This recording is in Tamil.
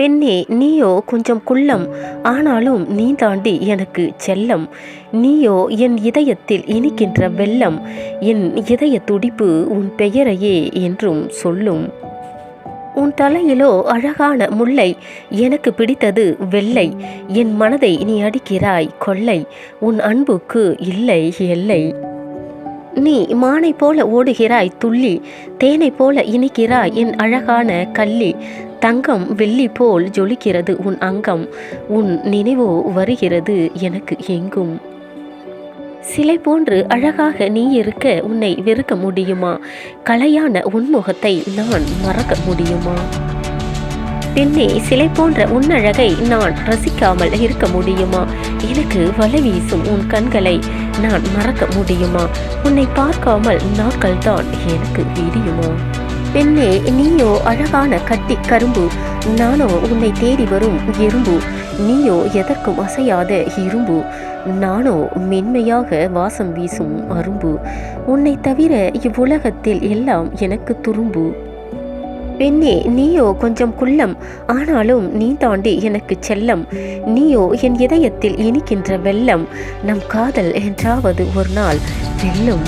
பெண்ணே, நீயோ கொஞ்சம் குள்ளம், ஆனாலும் நீ தாண்டி எனக்கு செல்லம். நீயோ என் இதயத்தில் இனிக்கின்ற வெள்ளம், என் இதய துடிப்பு உன் பெயரையே என்றும் சொல்லும். உன் தலையிலோ அழகான முல்லை, எனக்கு பிடித்தது வெள்ளை. என் மனதை நீ அடிக்கிறாய் கொள்ளை, உன் அன்புக்கு இல்லை எல்லை. நீ மானை போல ஓடுகிறாய் துள்ளி, தேனை போல இனிக்கிறாய் என் அழகான கள்ளி. தங்கம் வெள்ளி போல் ஜொலிக்கிறது உன் அங்கம், உன் நினைவோ வருகிறது எனக்கு எங்கும். சிலை போன்று அழகாக நீ இருக்க உன்னை வெறுக்க முடியுமா? கலையான உன்முகத்தை நான் மறக்க முடியுமா? பெண்ணே, சிலை போன்ற உன்னழகை நான் ரசிக்காமல் இருக்க முடியுமா? எனக்கு வலை வீசும் உன் கண்களை நான் மறக்க முடியுமா? உன்னை பார்க்காமல் நாட்கள் தான் எனக்கு விடியுமா? பெண்ணே, நீயோ அழகான கட்டி கரும்பு, நானோ உன்னை தேடி வரும் எறும்பு. நீயோ எதற்கும் அசையாத இரும்பு, நானோ மென்மையாக வாசம் வீசும் அரும்பு. உன்னை தவிர இவ்வுலகத்தில் எல்லாம் எனக்கு துரும்பு. பெண்ணே, நீயோ கொஞ்சம் குள்ளம், ஆனாலும் நீ தாண்டி எனக்கு செல்லம். நீயோ என் இதயத்தில் இனிக்கின்ற வெள்ளம், நம் காதல் என்றாவது ஒரு நாள் வெல்லும்.